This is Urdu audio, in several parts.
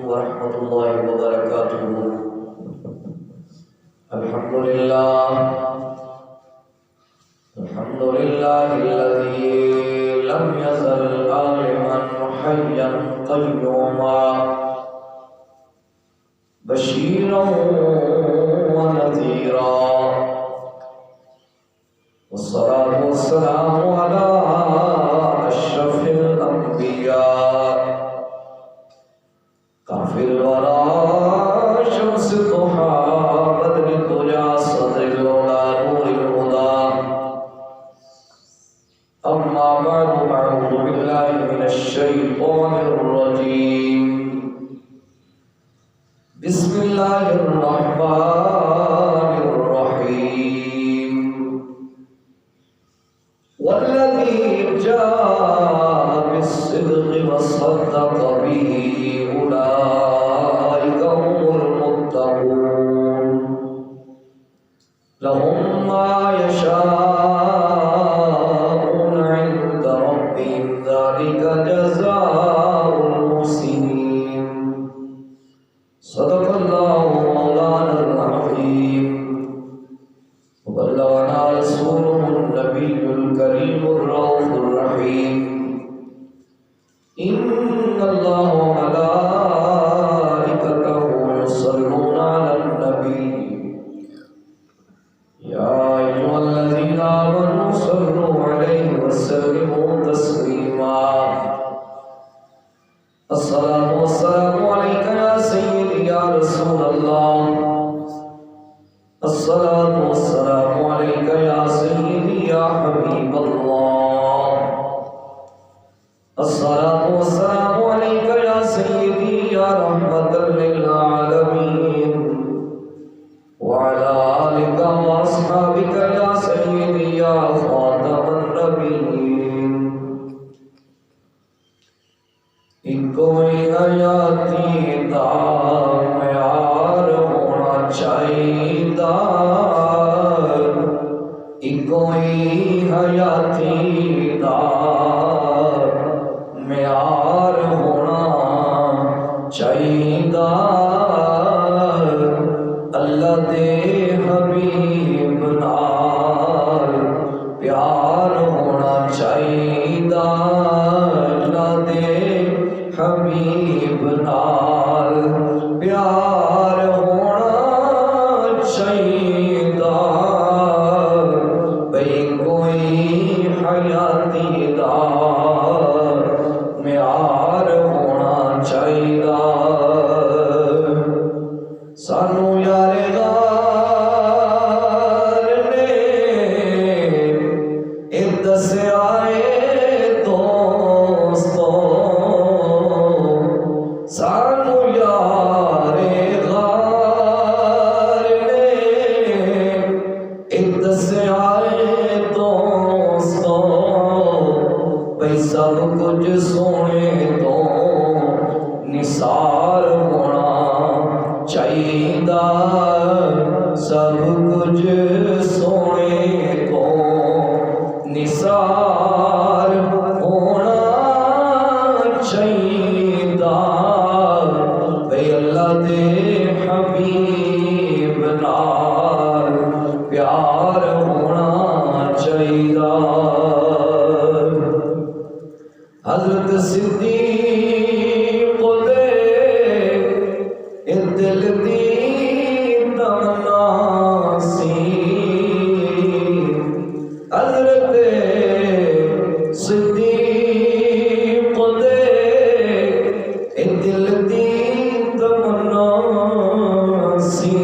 ورحمة الله وبركاته. الحمد لله الذي لم يزل عالما حيا قيوما بشيرا ونذيرا، والصلاة والسلام على أشرف الأنبياء كافي الورى شمس الضحى بدر الدجى صدر العلا نور الهدى. أما بعد، أعوذ بالله من الشيطان الرجيم. بسم الله الرحمن الرحيم. والذي جاء بالصدق وصدق به أولئك هم المتقون، لهم ما يشاءون عند ربهم ذلك جزاء المحسنين. صدق الله مولانا العظيم، وبلغنا رسوله النبي الكريم الرؤوف الرحيم. إن الله وملائكته يصلون على النبي يا أيها الذين آمنوا صلوا عليه وسلموا تسليما. الصلاة والسلام عليك يا سيدي يا رسول الله. الصلاة والسلام عليك يا سيدي يا حبيب الله. الصلاة والسلام عليك يا سيدي يا رحمة للعالمين، وعلى آلك وأصحابك يا سيدي يا خاتم النبيين. کوئی حیاتی دا معیار ہونا چاہیے، کوئی حیاتی دا معیار ہونا چاہیے، اللہ دے حبیب نال پیار ہونا چاہیے، اللہ دے حبیب نال پیار ہونا چاہیے، بھئی کوئی حیاتی دا معیار ہونا چاہیے۔ سانو یار غار نے دسیا سانو یار غار نے دسیا دوستو، بھئی سب کچھ سونے تو نثار ہونا چاہیے، سب کچھ سونے تو نثار ہونا چاہیے، اللہ دے حبیب نال پیار ہونا چاہیے۔ حضرت صدیق دے دل دی تمنا سی، حضرت صدیق دے دل دی تمنا سی،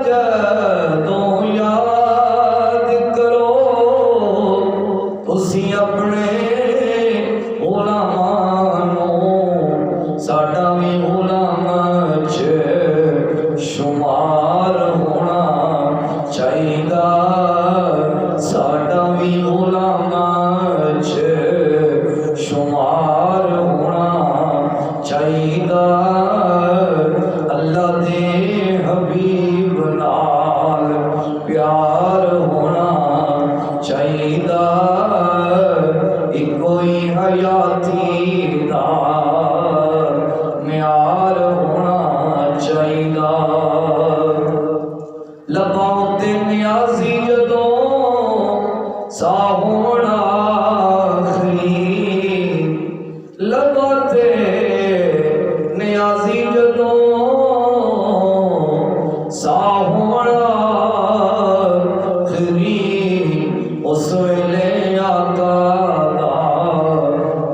جدوں یاد کرو تسی اپنے غلاماں نوں ساڈا وی غلام چ شمار ہونا چاہیدا ساڈا وی غلام چ شمار ہونا چاہیدا اللہ دے حبیب نال پیار ہونا چاہیدا کوئی حیاتی دا معیار ہونا چاہیدا لباں تے نیازی جدوں سا ہونا آخری لباں تے نیازی جدوں سا ہونا آخری اس ویلے آقا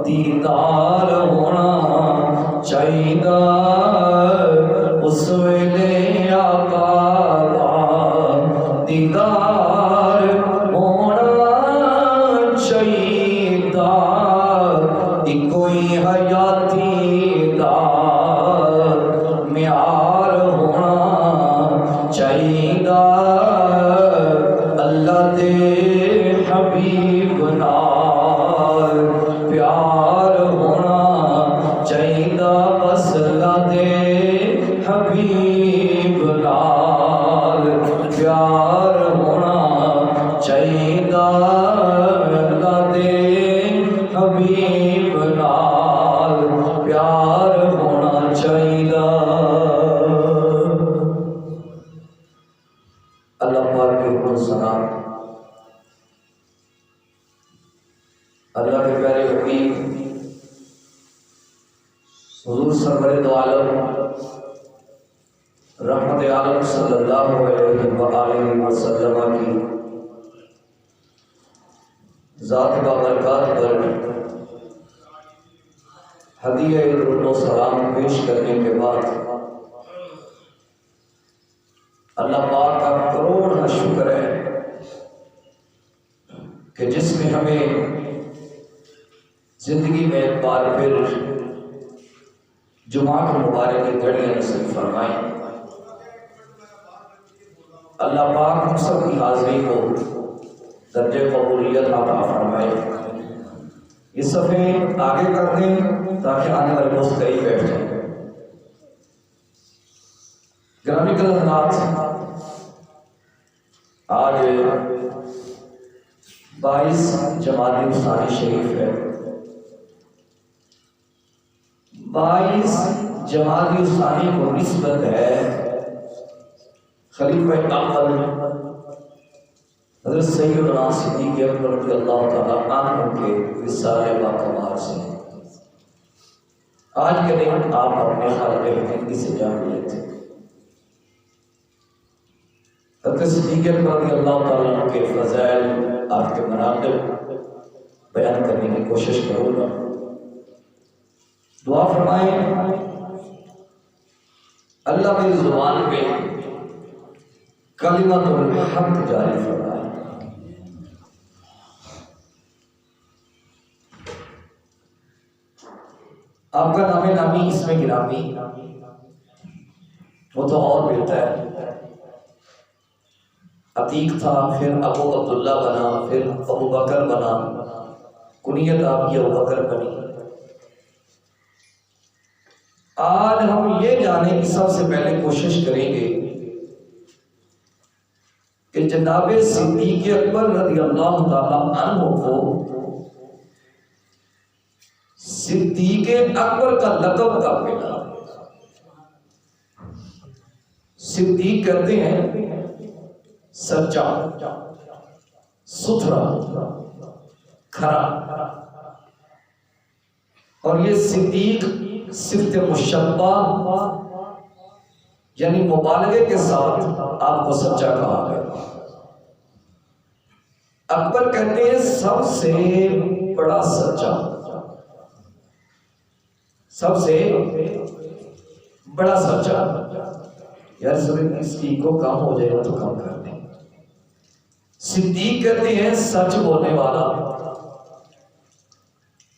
دیدار ہونا چاہیدا اس ویلے آقا دیدار ہونا چاہیدا کوئی حیاتی دا معیار ہونا چاہیدا اللہ دے حبیب نال پیار ہونا چاہیدا بس اللہ دے حبیب نال پیار ہونا چاہیدا اللہ دے حبیب نال پیار ہونا چاہیدا اللہ پاک کے حکم سلام اللہ کے پیارے حبیب حضور سرور دو عالم رحمت عالم صلی اللہ علیہ وآلہ وسلم کی ذات بابرکات پر ہدیہ درود و سلام پیش کرنے کے بعد اللہ پاک کا کروڑ شکر ہے کہ جس نے ہمیں زندگی میں ایک بار پھر جمعہ کی مبارک گھڑیاں نصیب فرمائیں۔ اللہ پاک ہم سب کی حاضری کو درجہ قبولیت عطا فرمائے۔ یہ صفحے آگے کر دیں تاکہ آنے والے دوست قریب بیٹھ جائیں۔ گرامی حضرات، آج 22 جمادی الثانی شریف ہے۔ 22 جمادی الثانی کو نسبت ہے خلیفہ اول حضرت سیدنا صدیق اکبر رضی اللہ تعالیٰ عنہ کے وصال باقمار سے۔ آج کے دن آپ اپنے خالق حقیقی سے جان لیتے ہیں۔ حضرت صدیق اکبر رضی اللہ تعالیٰ عنہ کے فضائل آپ کے مناقب بیان کرنے کی کوشش کروں گا۔ دعا فرمائیں اللہ میری زبان پہ کلمۃ الحق جاری فرمائے۔ آپ کا نام نامی اس میں گرامی وہ تو اور ملتا ہے۔ عتیق تھا، پھر ابو عبداللہ بنا، پھر ابو بکر بنا، کنیت آپ کی ابو بکر بنی۔ آج ہم یہ جانیں کہ سب سے پہلے کوشش کریں گے کہ جناب صدیق اکبر رضی اللہ تعالیٰ عنہ کو صدیق اکبر کا لقب کب ملا۔ صدیق کہتے ہیں سچا، ستھرا، کھرا، اور یہ صدیق صفت مشبہ یعنی مبالغے کے ساتھ آپ کو سچا کہا گیا۔ اکبر کہتے ہیں سب سے بڑا سچا، سب سے بڑا سچا، یار اس کی کو کم ہو جائے گا تو کم کر دیں. صدیق کہتے ہیں سچ بولنے والا،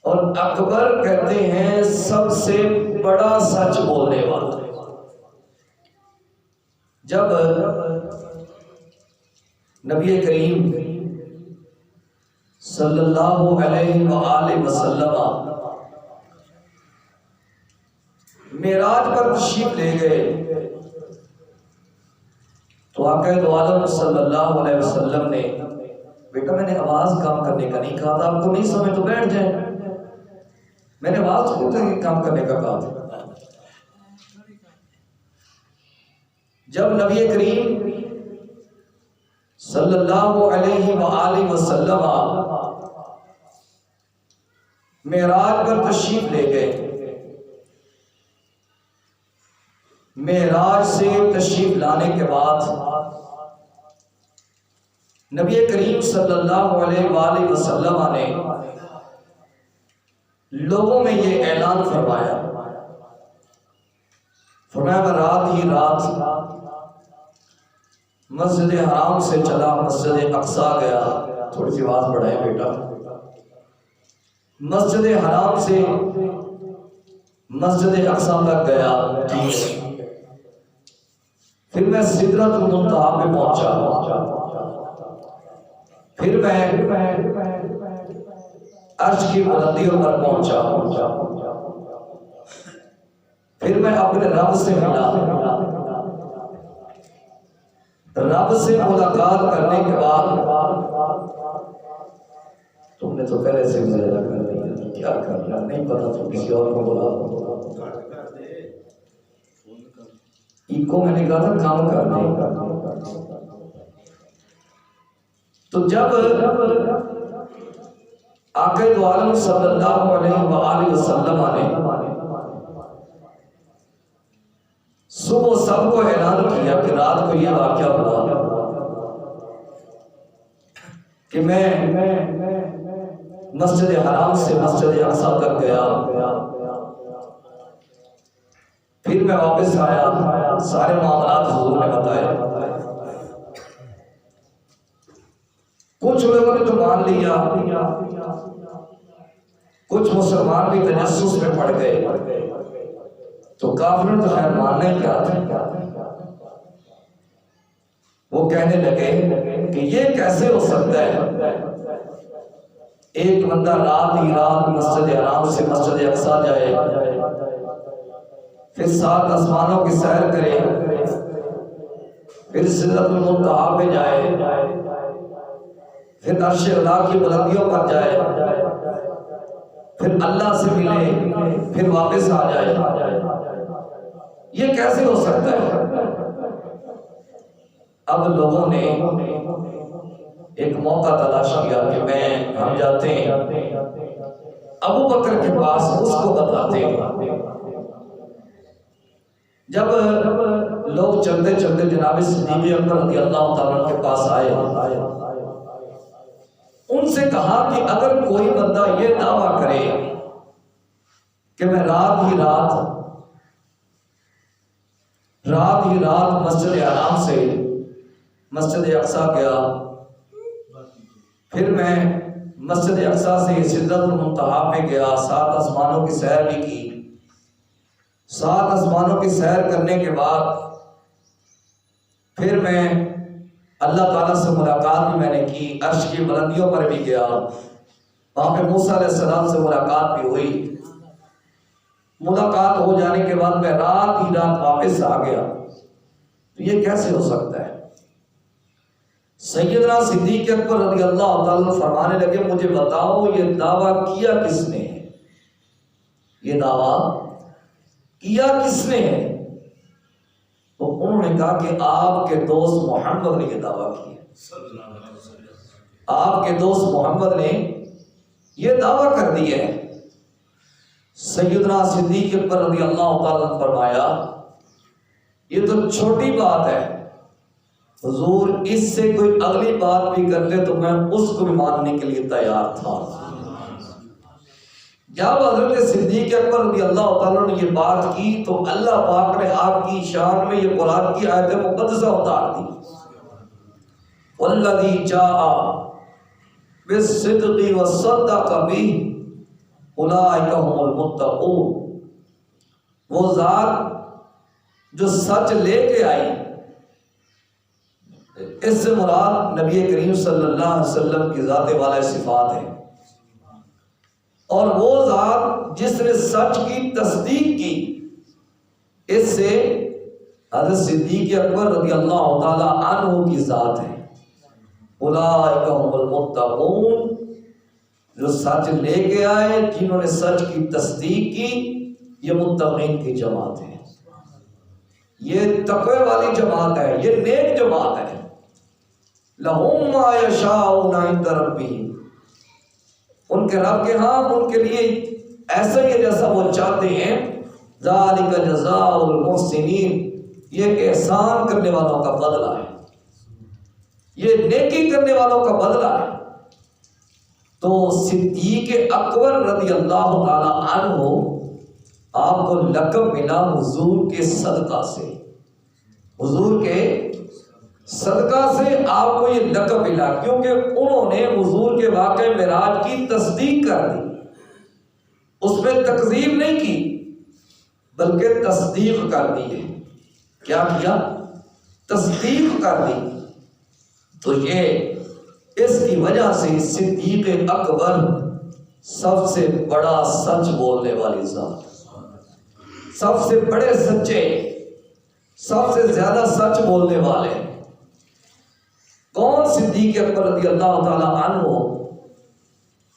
اور اکبر کہتے ہیں سب سے بڑا سچ بولنے والا. جب نبی کریم صلی اللہ علیہ وآلہ وسلم معراج پر تشریف لے گئے تو آقا دو عالم صلی اللہ علیہ وسلم نے، بیٹا میں نے آواز کم کرنے کا نہیں کہا تھا، آپ کو نہیں سمجھ تو بیٹھ جائیں، میں نے آواز کو کم کرنے کا کہا تھا. جب نبی کریم صلی اللہ علیہ وآلہ وسلم معراج پر تشریف لے گئے، معراج سے تشریف لانے کے بعد نبی کریم صلی اللہ علیہ وآلہ وسلم نے لوگوں میں یہ اعلان فرمایا، میں رات ہی رات مسجد حرام سے چلا مسجد اقصی گیا. تھوڑی سی آواز بڑھائیں بیٹا. مسجد حرام سے مسجد اقصی تک گیا، پھر میں سدرۃ المنتہا پہ پہنچا، پھر میں عرش کی بلندیوں پر پہنچا، پھر میں اپنے رب سے ملا. رب سے ملاقات کرنے کے بعد تم نے تو پہلے سے مجھے کر دیا، کیا کرنا نہیں پتا، تو کسی اور کو بلا. ایکو میں نے کہا تھا کام کرنے. تو جب آقا دو عالم صلی اللہ علیہ وآلہ وسلم نے صبح سب کو اعلان کیا کہ رات کو یہ واقعہ ہوا کہ میں مسجد حرام سے مسجد اقصی تک گیا، پھر میں واپس آیا، سارے معاملات حضور نے بتائے. کچھ لوگوں نے تو مان لیا، کچھ مسلمان بھی تجسس میں پڑ گئے، تو کافروں تو خیر ماننا ہی کیا تھا. وہ کہنے لگے کہ یہ کیسے ہو سکتا ہے، ایک بندہ رات ہی رات مسجد حرام سے مسجد اقصی جائے، پھر 7 آسمانوں کی سیر کرے، پھر سدرۃ المنتہا پہ جائے، پھر عرش اللہ کی بلندیوں پر جائے، پھر اللہ سے ملے، پھر واپس آ جائے. یہ کیسے ہو سکتا ہے؟ اب لوگوں نے ایک موقع تلاش کیا کہ ہم جاتے ہیں ابو بکر کے پاس، اس کو بتاتے ہیں. جب لوگ چلتے چلتے جناب صدیق اکبر رضی اللہ تعالیٰ کے پاس آئے، ان سے کہا کہ اگر کوئی بندہ یہ دعویٰ کرے کہ میں رات ہی رات مسجد حرام سے مسجد اقصی گیا، پھر میں مسجد اقصی سے سدرۃ المنتہا پہ گیا، 7 آسمانوں کی سیر بھی کی، 7 آسمانوں کی سیر کرنے کے بعد پھر میں اللہ تعالیٰ سے ملاقات بھی میں نے کی، عرش کی بلندیوں پر بھی گیا، وہاں پہ موسیٰ علیہ السلام سے ملاقات بھی ہوئی. ملاقات ہو جانے کے بعد میں رات ہی رات واپس آ گیا. تو یہ کیسے ہو سکتا ہے؟ سیدنا صدیق اکبر رضی اللہ تعالیٰ فرمانے لگے مجھے بتاؤ یہ دعویٰ کیا کس نے ہے؟ یہ دعویٰ کیا کس نے ہے؟ تو انہوں نے کہا کہ آپ کے دوست محمد نے یہ دعویٰ کیا، آپ کے دوست محمد نے یہ دعویٰ کر دیا ہے. سیدنا صدیق اکبر رضی اللہ تعالیٰ نے فرمایا یہ تو چھوٹی بات ہے حضور، اس سے کوئی اگلی بات بھی کرتے تو میں اس کو بھی ماننے کے لیے تیار تھا. جب حضرت صدیق اکبر رضی اللہ تعالیٰ نے یہ بات کی تو اللہ پاک نے آپ کی شان میں یہ قرآن کی آیت مقدسہ اتار دی، والذی جاء بالصدق وصدق بہ اولئک هم المتقون، وہ ذات جو سچ لے کے آئی، اس سے مراد نبی کریم صلی اللہ علیہ وسلم کی ذات والا صفات ہے، اور وہ ذات جس نے سچ کی تصدیق کی، اس سے حضرت صدیق اکبر رضی اللہ تعالی عنہ کی ذات ہے۔ اولئک هم المتقون، جو سچ لے کے آئے، جنہوں نے سچ کی تصدیق کی، یہ متقین کی جماعت ہے، یہ تقوی والی جماعت ہے، یہ نیک جماعت ہے۔ لَهُمْ مَا يَشَاءُونَ عِندَ رَبِّهِمْ، ان کے رب کے ہاں ان کے لیے ایسا ہی ہے جیسا وہ چاہتے ہیں۔ ذَلِكَ جَزَاءُ الْمُحْسِنِينَ، یہ کہ احسان کرنے والوں کا بدلہ ہے، یہ نیکی کرنے والوں کا بدلہ ہے۔ تو صدیق اکبر رضی اللہ تعالی عنہ، آپ کو لقب ملا حضور کے صدقہ سے، حضور کے صدقہ سے آپ کو یہ لقب ملا، کیونکہ انہوں نے حضور کے واقعہ معراج کی تصدیق کر دی، اس میں تکذیب نہیں کی بلکہ تصدیق کر دی ہے۔ کیا کیا؟ تصدیق کر دی۔ تو یہ اس کی وجہ سے صدیق اکبر سب سے بڑا سچ بولنے والی ذات، سب سے بڑے سچے، سب سے زیادہ سچ بولنے والے کون؟ صدیق اکبر رضی اللہ تعالی عنہ۔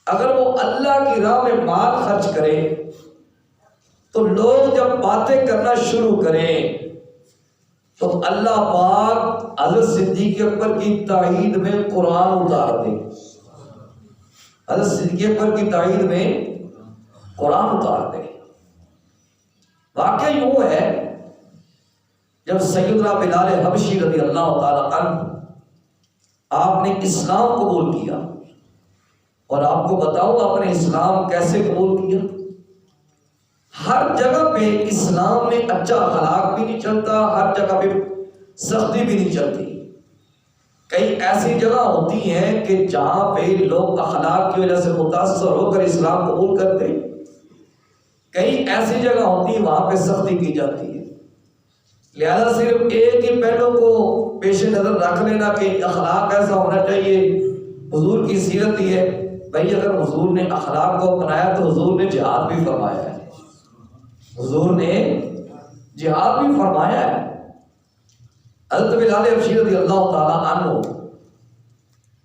اگر وہ اللہ کی راہ میں مال خرچ کرے تو لوگ جب باتیں کرنا شروع کریں تو اللہ پاک حضرت صدیق اکبر کی تائید میں قرآن اتار دے، حضرت صدیق اکبر کی تائید میں قرآن اتار دے۔ واقعہ یوں ہے، جب سیدنا بلال حبشی رضی اللہ تعالی عنہ آپ نے اسلام قبول کیا، اور آپ کو بتاؤں آپ نے اسلام کیسے قبول کیا؟ ہر جگہ پہ اسلام میں اچھا اخلاق بھی نہیں چلتا، ہر جگہ پہ سختی بھی نہیں چلتی۔ کئی ایسی جگہ ہوتی ہیں کہ جہاں پہ لوگ اخلاق کی وجہ سے متاثر ہو کر اسلام قبول کرتے، کئی ایسی جگہ ہوتی ہیں وہاں پہ سختی کی جاتی ہے۔ لہذا صرف ایک ہی پہلو کو پیش نظر رکھ لینا کہ اخلاق ایسا ہونا چاہیے، حضور کی سیرت ہی ہے۔ بھائی اگر حضور نے اخلاق کو اپنایا تو حضور نے جہاد بھی فرمایا ہے، حضور نے جہاد بھی فرمایا ہے۔ حضرت بلال حبشی رضی اللہ تعالی عنہ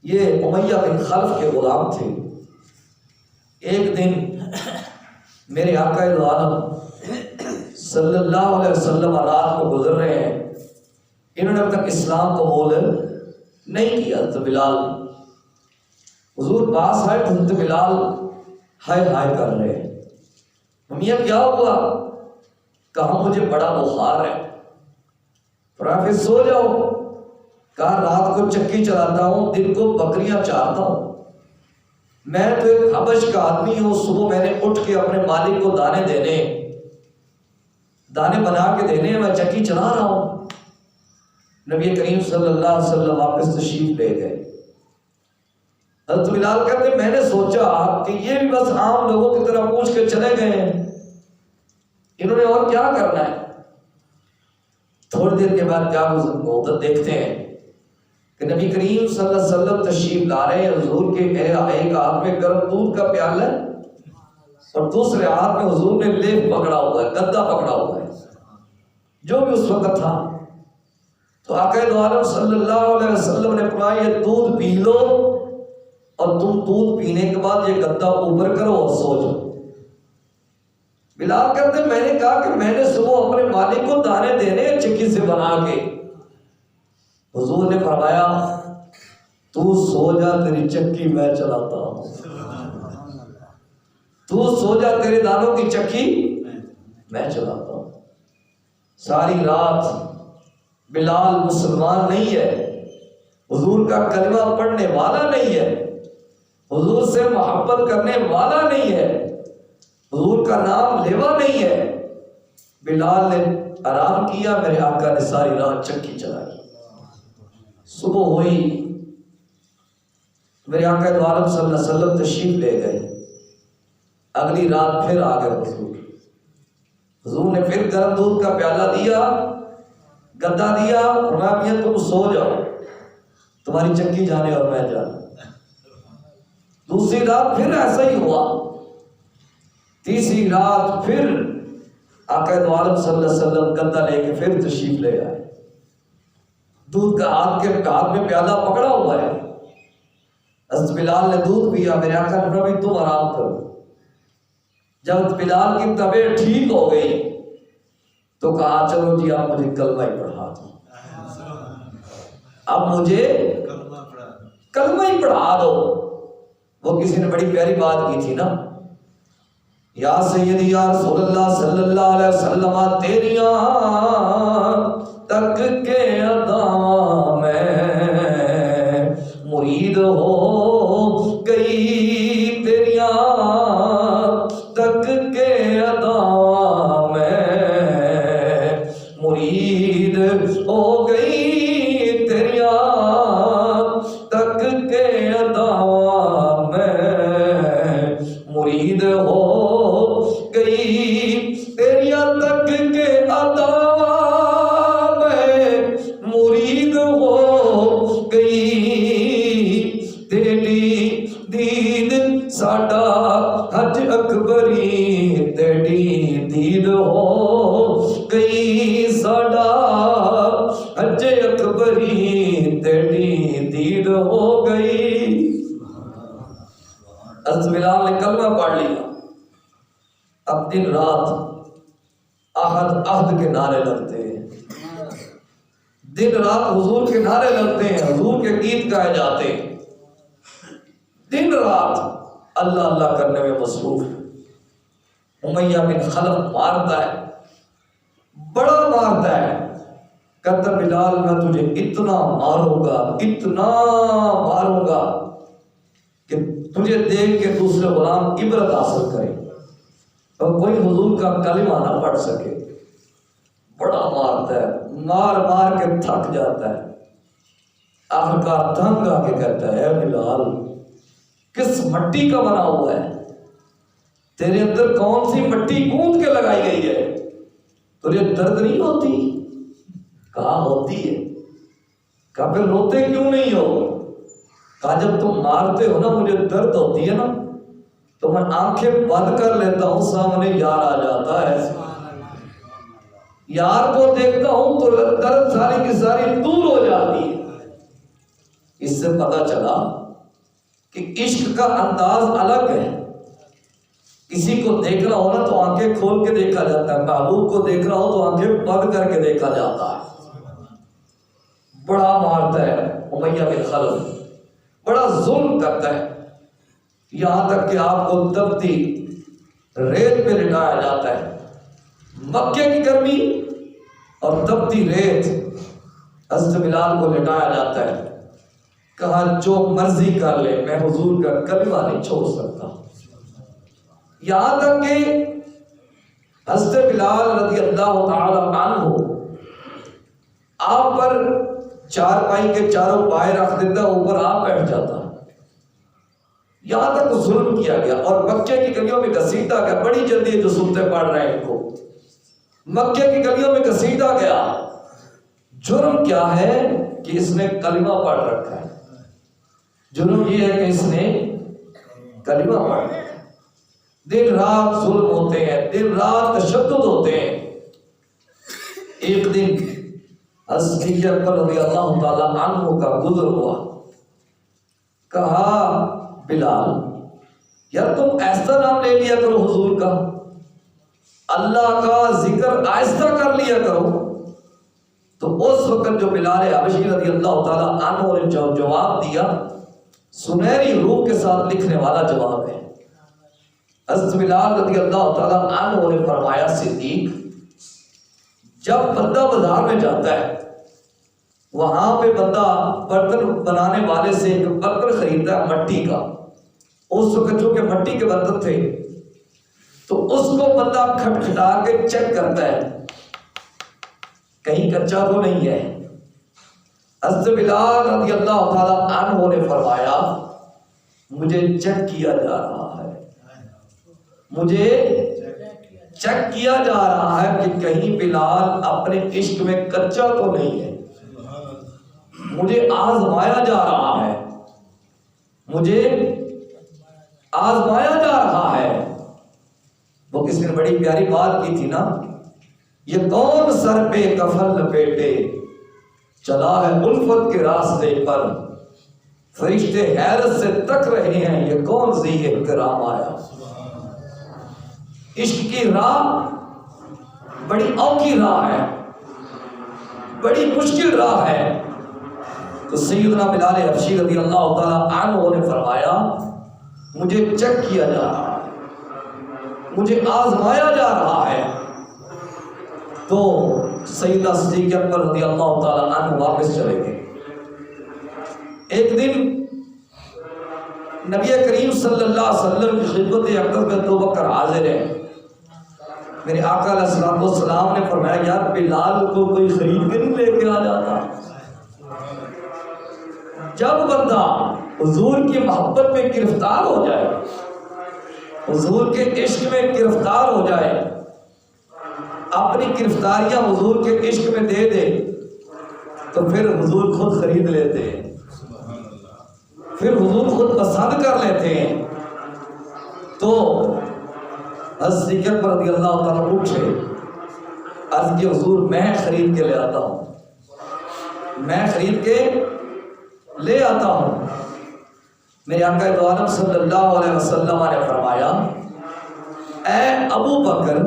یہ امیہ بن خلف کے غلام تھے۔ ایک دن میرے آقا دو عالم صلی اللہ علیہ وسلم رات کو گزر رہے ہیں، انہوں نے اب تک اسلام قبول نہیں کیا۔ حضرت بلال حضور پاس آئے، حضرت بلال ہائے ہائے کر رہے ہیں۔ میاں کیا ہوا؟ کہا مجھے بڑا بخار ہے۔ فرمایا پھر سو جاؤ۔ کہا رات کو چکی چلاتا ہوں، دن کو بکریاں چارتا ہوں، میں تو ایک حبش کا آدمی ہوں، صبح میں نے اٹھ کے اپنے مالک کو دانے بنا کے دینے، میں چکی چلا رہا ہوں۔ نبی کریم صلی اللہ علیہ وسلم واپس تشریف لے گئے۔ حضرت بلال کہتے میں نے سوچا کہ یہ بھی بس عام لوگوں کی طرح پوچھ کے چلے گئے ہیں، انہوں نے اور کیا کرنا ہے۔ تھوڑی دیر کے بعد کیا ہوتا دیکھتے ہیں کہ نبی کریم صلی اللہ علیہ وسلم تشریف لا رہے ہیں، حضور کے ایک ہاتھ میں گرم دودھ کا پیالہ ہے اور دوسرے ہاتھ میں حضور نے لیپ پکڑا ہوا ہے، گدا پکڑا ہوا ہے، جو بھی اس وقت تھا۔ تو آقا دو عالم صلی اللہ علیہ وسلم نے فرمایا یہ دودھ پی لو، اور تم دودھ پینے کے بعد یہ گدا اوپر کرو اور سو جاؤ۔ بلال کہتے میں نے کہا کہ میں نے صبح اپنے مالک کو دانے دینے چکی سے بنا کے، حضور نے فرمایا تو سو جا، تیری چکی میں چلاتا ہوں، تو سو جا، تیرے دانوں کی چکی میں چلاتا ہوں۔ ساری رات بلال مسلمان نہیں ہے، حضور کا کلمہ پڑھنے والا نہیں ہے، حضور سے محبت کرنے والا نہیں ہے، حضور کا نام لیوا نہیں ہے۔ بلال نے آرام کیا، میرے آقا نے ساری رات چکی چلائی۔ صبح ہوئی، میرے آقا دو عالم صلی اللہ علیہ وسلم تشریف لے گئے۔ اگلی رات پھر آ گئے حضور نے پھر گرم دودھ کا پیالہ دیا، گدا دیا، فرمایا میاں تم سو جاؤ، تمہاری چکی جانے اور میں جانا۔ دوسری رات پھر ایسا ہی ہوا، تیسری رات پھر آقا دو عالم صلی اللہ علیہ وسلم گدا لے کے پھر تشریف لے آئے۔ دودھ کا ہاتھ میں پیالہ پکڑا ہوا ہے۔ حضرت بلال نے دودھ پیا، میرے آقا نے فرمایا تم آرام کرو۔ جب بلال کی طبیعت ٹھیک ہو گئی تو کہا چلو جی آپ مجھے کلمہ ہی پڑھا دو، اب مجھے کلمہ ہی پڑھا دو۔ وہ کسی نے بڑی پیاری بات کی تھی نا، یا سیدی یا رسول اللہ صلی اللہ علیہ وسلم، تیریاں تک کے ادا میں مرید ہو گئی، تیریاں تک کے ادا میں مرید ہو گئی، تیریاں تک کے ادا میں مرید ہو گئی، تیریاں تک کے ادا میں مرید ہو گئی، تیری دید ساڈا حج اکبری، تیری دید ہو گئی ساڈا حج اکبری، تیری دید ہو گئی۔ حضرت بلال نے کلمہ پڑھ لیا۔ اب دن رات عہد عہد کے نعرے لگتے ہیں، دن رات حضور کے نعرے لگتے ہیں، حضور کے گیت گائے جاتے ہیں، دن رات اللہ اللہ کرنے میں مصروف ہے۔ امیہ بن خلف مارتا ہے، بڑا مارتا ہے، کہتا بلال میں تجھے اتنا ماروں گا، اتنا ماروں گا کہ تجھے دیکھ کے دوسرے غلام عبرت حاصل کرے اور کوئی حضور کا کلمہ نہ پڑھ سکے۔ بڑا مارتا ہے، مار مار کے تھک جاتا ہے، آخرکار تنگ آ کے کہتا ہے اے بلال کس مٹی کا بنا ہوا ہے، تیرے اندر کون سی مٹی گوندھ کے لگائی گئی ہے، تجھے درد نہیں ہوتی؟ کہا ہوتی ہے۔ کہا پھر روتے کیوں نہیں ہو؟ کہا جب تم مارتے ہو نا مجھے درد ہوتی ہے نا تو میں آنکھیں بند کر لیتا ہوں، سامنے یار آ جاتا ہے، یار کو دیکھتا ہوں تو درد ساری کی ساری دور ہو جاتی ہے۔ اس سے پتہ چلا کہ عشق کا انداز الگ ہے، کسی کو دیکھنا ہو نا تو آنکھیں کھول کے دیکھا جاتا ہے، محبوب کو دیکھنا ہو تو آنکھیں بند کر کے دیکھا جاتا ہے۔ بڑا مارتا ہے امیہ بن خلف، بڑا ظلم کرتا ہے، یہاں تک کہ آپ کو تپتی ریت پہ لٹایا جاتا ہے۔ مکے کی گرمی اور تپتی ریت، حضرت بلال کو لٹایا جاتا ہے، کہا جو مرضی کر لے میں حضور کا کلمہ نہیں چھوڑ سکتا۔ یہاں تک کہ حضرت بلال رضی اللہ تعالی عنہ آپ پر چارپائی کے چاروں پائے رکھ دیتا، اوپر آپ بیٹھ جاتا، یہاں تک ظلم کیا گیا اور مکے کی گلیوں میں گھسیٹا گیا۔ بڑی جلدی جو سنتے پڑھ رہے ہیں ان کو، مکے کی گلیوں میں گھسیٹا گیا۔ جرم کیا ہے کہ اس نے کلمہ پڑھ رکھا ہے، جرم یہ ہے کہ اس نے کلمہ پڑھ رکھا ہے۔ دن رات ظلم ہوتے ہیں، دن رات تشدد ہوتے ہیں۔ ایک دن حضرت اکبر رضی اللہ تعالیٰ عنہ کا گزر ہوا، کہا بلال یار تم ایسا نام لے لیا کرو حضور کا، اللہ کا ذکر آہستہ کر لیا کرو۔ تو اس وقت جو بلال حبشی رضی اللہ تعالیٰ عنہ نے جو جواب دیا، سنہری روح کے ساتھ لکھنے والا جواب ہے۔ حضرت بلال رضی اللہ تعالیٰ عنہ نے فرمایا صدیق، جب بندہ بازار میں جاتا ہے وہاں پہ بندہ برتن بنانے والے سے ایک برتن خریدتا ہے مٹی کا، اس وقت جو کہ مٹی کے برتن تھے، تو اس کو بندہ کھٹکھٹا کے چیک کرتا ہے کہیں کچا تو نہیں ہے۔ حضرت بلال رضی اللہ تعالیٰ عنہ نے فرمایا مجھے چیک کیا جا رہا ہے، مجھے چیک کیا جا رہا ہے کہ کہیں بلال اپنے عشق میں کچا تو نہیں ہے، مجھے آزمایا جا رہا ہے، مجھے آزمایا جا رہا ہے۔ وہ کسی نے بڑی پیاری بات کی تھی نا، یہ کون سر پہ کفن لپیٹے چلا ہے الفت کے راستے پر، فرشتے حیرت سے تک رہے ہیں یہ کون ذی احترام آیا۔ عشق کی راہ بڑی اوکھی راہ ہے، بڑی مشکل راہ ہے۔ تو سیدنا بلال حبشی رضی اللہ تعالیٰ عنہ نے فرمایا مجھے چیک کیا جا رہا ہے، مجھے آزمایا جا رہا ہے۔ تو سیدنا صدیق اکبر رضی اللہ تعالیٰ عنہ واپس چلے گئے۔ ایک دن نبی کریم صلی اللہ علیہ وسلم کی خدمت اقدس میں ابو بکر حاضر ہے۔ میرے آقا علیہ السلام نے فرمایا یار بلال کو کوئی خرید کے نہیں لے کے آ جاتا۔ جب بندہ حضور کی محبت میں گرفتار ہو جائے، حضور کے عشق میں گرفتار ہو جائے، اپنی گرفتاریاں حضور کے عشق میں دے دے تو پھر حضور خود خرید لیتے ہیں، پھر حضور خود پسند کر لیتے ہیں۔ تو حضرت صدیق اکبر رضی اللہ تعالیٰ پوچھے، عرض کہ حضور میں خرید کے لے آتا ہوں، میں خرید کے لے آتا ہوں۔ میرے آقا دو عالم صلی اللہ علیہ وسلم نے فرمایا اے ابو بکر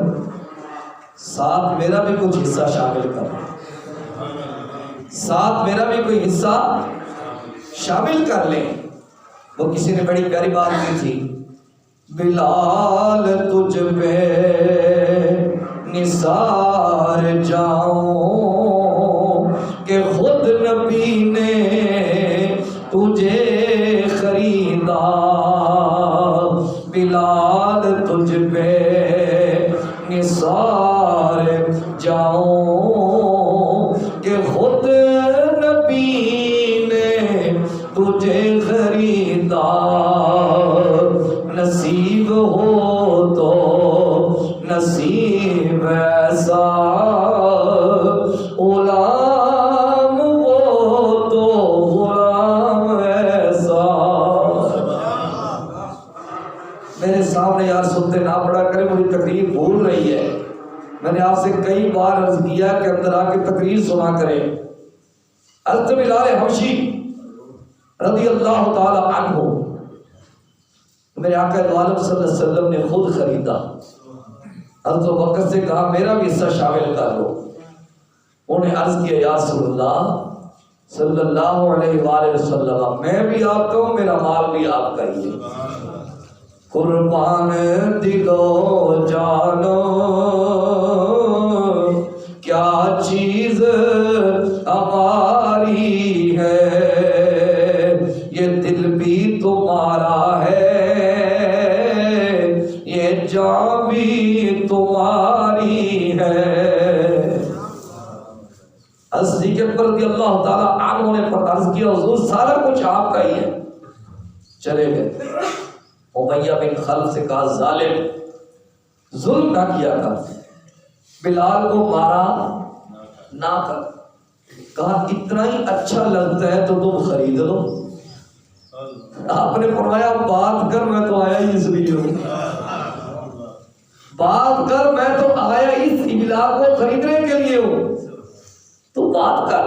ساتھ میرا بھی کچھ حصہ شامل کر، ساتھ میرا بھی کوئی حصہ شامل کر لیں۔ وہ کسی نے بڑی پیاری بات کی تھی، بلال تجھ پہ نثار جاؤں کہ خود نبی نے تجھے خریدا، بلال تجھ پہ نثار جاؤں کہ خود نبی نے تجھے خریدا، نصیب ہو تو نصیب ایسا، غلام ہو تو غلام ایسا۔ میرے سامنے یار سنتے نہ پڑا کرے، مجھے تقریر بھول رہی ہے۔ میں نے آپ سے کئی بار عرض کیا کہ اندر آ کے تقریر سنا کرے۔ حضرت بلال حبشی رضی اللہ تعالی عنہ میرے آقا دو عالم صلی اللہ علیہ وسلم نے خود خریدا۔ حضرت ابوبکر سے کہا میرا بھی حصہ شامل کر لو۔ انہوں نے عرض کیا یا رسول اللہ صلی اللہ علیہ وآلہ وسلم میں بھی آپ کا ہوں، میرا مال بھی آپ کا ہی ہے۔ قربان دلو جانو کیا چیز ہماری ہے، یہ دل بھی تمہارا ہے، یہ جان بھی تمہاری ہے۔ صدیق اکبر رضی اللہ تعالیٰ عنہ نے عرض کیا حضور سارا کچھ آپ کا ہی ہے۔ چلے گئے۔ امیہ بن خلف سے کہا ظالم ظلم نہ کیا کر، بلال کو مارا نہ کر، کہا اتنا ہی اچھا لگتا ہے تو تم خرید لو۔ آپ نے فرمایا بات کر، میں تو آیا ہی اس لیے ہوں، بات کر، میں تو آیا اس بلال کو خریدنے کے لیے ہوں، تو بات کر۔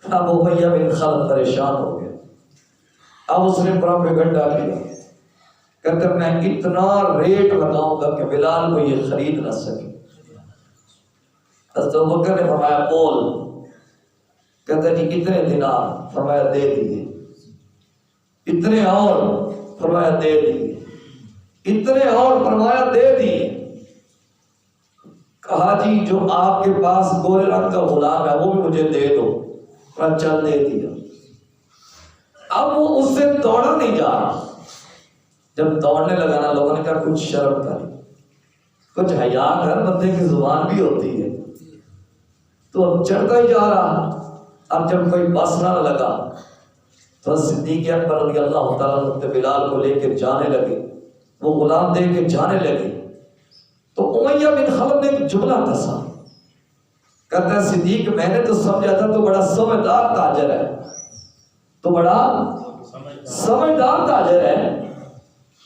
اب امیہ بن خلف پریشان ہو گیا۔ اب اس نے پروپیگنڈا کیا، کہتے میں اتنا ریٹ لگاؤں گا کہ بلال کو یہ خرید نہ سکے۔ حضرت ابوبکر نے فرمایا بول، کہتے جی اتنے دینار، فرمایا دے دیے، اتنے اور، فرمایا دے دیے، اتنے اور، فرمایا دے دیے۔ کہا جی جو آپ کے پاس گورے رنگ کا غلام ہے وہ بھی مجھے دے دو، فرمایا چل دے دیا۔ اب وہ اس سے دوڑا نہیں جا رہا، جب دوڑنے لگا نا لوگوں نے کہا کچھ شرم کر، کچھ حیا کر، بندے کی زبان بھی ہوتی ہے۔ تو اب چڑھتا ہی جا رہا، اب جب کوئی بس نہ لگا تو صدیق اکبر رضی اللہ تعالیٰ عنہ بلال کو لے کے جانے لگے، وہ غلام دے کے جانے لگے۔ تو امیہ بن خلف نے ایک جملہ کسا، کہتا ہے صدیق میں نے تو سمجھا تھا تو بڑا سمجھدار تاجر ہے، تو بڑا سمجھدار تاجر ہے،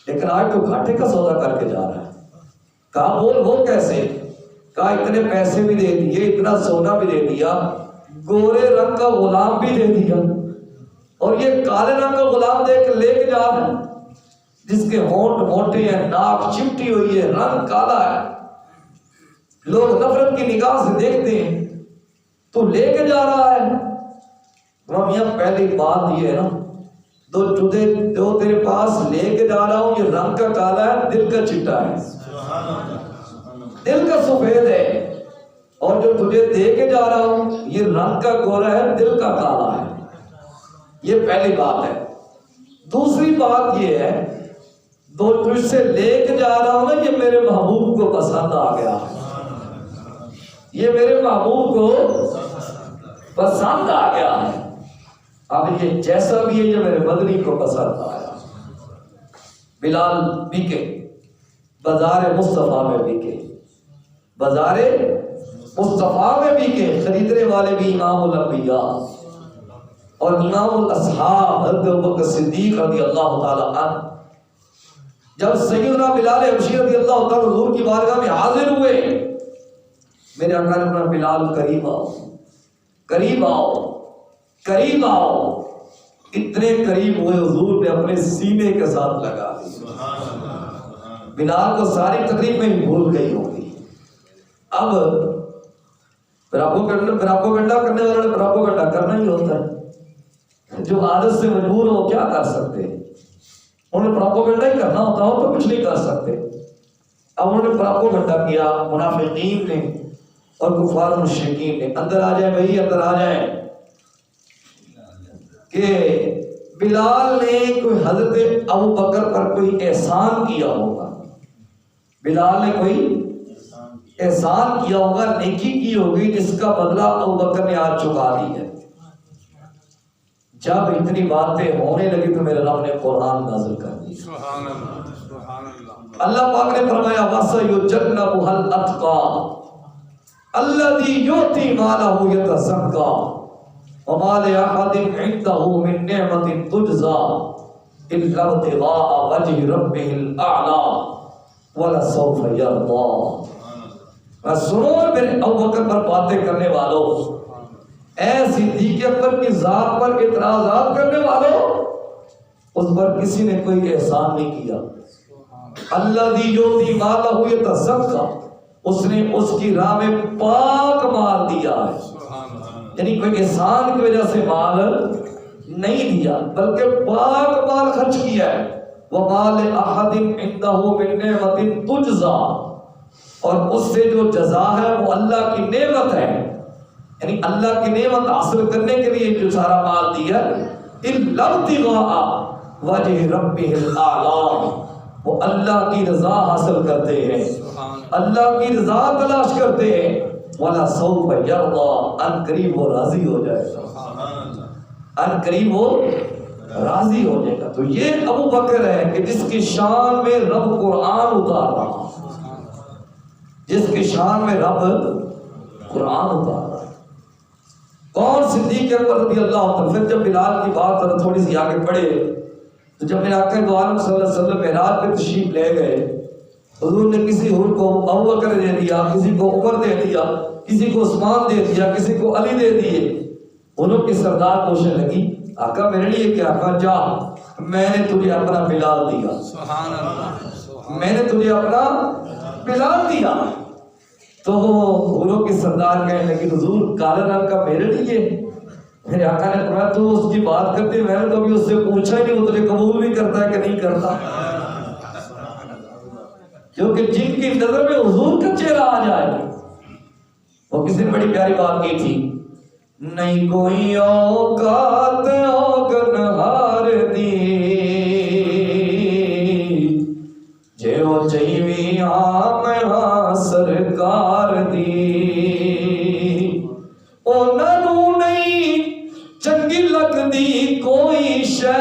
لیکن آج تو گھاٹے کا سودا کر کے جا رہا ہے۔ کہا بول وہ کیسے؟ کہا اتنے پیسے بھی دے دیے، اتنا سونا بھی دے دیا، گورے رنگ کا غلام بھی دے دیا، اور یہ کالے رنگ کا غلام دے کے لے کے جا رہا ہے جس کے ہونٹ موٹے ہیں، ناک چمٹی ہوئی ہے، رنگ کالا ہے، لوگ نفرت کی نگاہ سے دیکھتے ہیں، تو لے کے جا رہا ہے۔ میاں پہلی بات یہ ہے نا، جو تیرے پاس لے کے جا رہا ہوں یہ رنگ کا کالا ہے، دل کا چٹا ہے، دل کا سفید ہے، اور جو تجھے دے کے جا رہا ہوں یہ رنگ کا گورا ہے، دل کا کالا ہے۔ یہ پہلی بات ہے۔ دوسری بات یہ ہے، جو تجھ سے لے کے جا رہا ہوں نا یہ میرے محبوب کو پسند آ گیا، یہ میرے محبوب کو پسند آ گیا ہے۔ اب یہ جیسا بھی ہے یہ میرے مدنی کو پسند آیا۔ بلال بکے، بازار مصطفیٰ میں بکے، بازار مصطفیٰ میں بکے، خریدنے والے بھی امام الانبیاء اور امام الاصحاب حضرت ابوبکر صدیق رضی اللہ تعالی عنہ۔ جب سیدنا بلال حبشی رضی اللہ تعالی حضور کی بارگاہ میں حاضر ہوئے، میرے آقا نے فرمایا بلال قریب آؤ، قریب آؤ، قریب آؤ۔ اتنے قریب ہوئے حضور نے اپنے سینے کے ساتھ لگا دی۔ بلال کو ساری تکلیف میں ہی بھول گئی ہوگی۔ اب پراپوگنڈا کرنے والے نے پراپوگنڈا کرنا ہی ہوتا ہے، جو عادت سے مجبور ہو کیا کر سکتے ہیں، انہیں پراپوگنڈا ہی کرنا ہوتا ہو تو کچھ نہیں کر سکتے۔ اب انہوں نے پراپوگنڈا کیا، منافقین نے اور کفار مشرکین نے، اندر آ جائیں بھائی اندر آ جائیں، کہ بلال نے کوئی حضرت ابوبکر پر کوئی احسان کیا ہوگا، بلال نے کوئی احسان کیا ہوگا، نیکی کی ہوگی جس کا بدلہ ابوبکر نے آج چکا دی ہے۔ جب اتنی باتیں ہونے لگی تو میرے رب نے قرآن نازل کر دی۔ سبحان اللہ، سبحان اللہ۔ اللہ پاک نے فرمایا وَسَيُجَنَّبُهَا الْأَتْقَى الَّذِي يُؤْتِي مَالَهُ يَتَزَكَّىٰ وَمَا لِأَحَدٍ عِندَهُ مِن نِّعْمَةٍ تُجْزَىٰ إِلَّا ابْتِغَاءَ وَجْهِ رَبِّهِ الْأَعْلَىٰ وَلَسَوْفَ يَرْضَىٰ۔ سنو میرے ابوبکر پر باتیں کرنے والوں، اے صدیق اکبر کی ذات پر اعتراضات کرنے والوں، اس پر کسی نے کوئی احسان نہیں کیا۔ الذی یؤتی مالہ یتزکیٰ، اس نے اس کی راہ میں پاک مال دیا ہے، یعنی کوئی احسان کی وجہ سے مال نہیں دیا بلکہ پاک مال خرچ کیا ہے۔ وَمَا لِأَحَدٍ عِندَهُ مِن نِّعْمَةٍ تُجْزَىٰ، اور اس سے جو جزا ہے وہ اللہ کی نعمت ہے، یعنی اللہ کی نعمت حاصل کرنے کے لیے جو سارا مال دیا، إِلَّا ابْتِغَاءَ وَجْهِ رَبِّهِ الْأَعْلَىٰ، وہ اللہ کی رضا حاصل کرتے ہیں، اللہ کی رضا تلاش کرتے ہیں۔ وَلَسَوْفَ يَرْضَىٰ، ان قریب وہ راضی ہو جائے گا، ان قریب وہ راضی ہو جائے گا۔ تو یہ ابو بکر ہے کہ جس کی شان میں رب قرآن اتار رہا، جس کی شان میں رب قرآن اتار رہا ہے۔ کون؟ صدیق اکبر رضی اللہ عنہ۔ پھر جب بلال کی بات تھوڑی سی آگے بڑھے تو جب میرے آقا دو عالم صلی اللہ علیہ وسلم معراج پہ تشریف لے گئے، حضور نے کسی حور کو ابو بکر دے دیا، کسی کو عمر دے دیا، کسی کو عثمان دے دیا، کسی کو علی دے دیے۔ انہوں کی سردار پوچھنے لگی آقا میرے لیے کیا؟ کہا جا، میں نے تجھے اپنا بلال دیا، سبحان اللہ، میں نے تجھے اپنا بلال دیا۔ تو حوروں کی سردار کہنے لگی حضور کالے رنگ کا میرے لیے؟ میرے آقا نے فرمایا تو اس کی بات کرتے، میں نے تو ابھی اس سے پوچھا ہی نہیں وہ تجھے قبول بھی کرتا ہے کہ نہیں کرتا، کیونکہ جن کی نظر میں حضور کا چہرہ آ جائے۔ وہ کسی نے بڑی پیاری بات کی تھی، نہیں کوئی اوقات اوگنہار دی لگدی کوئی شے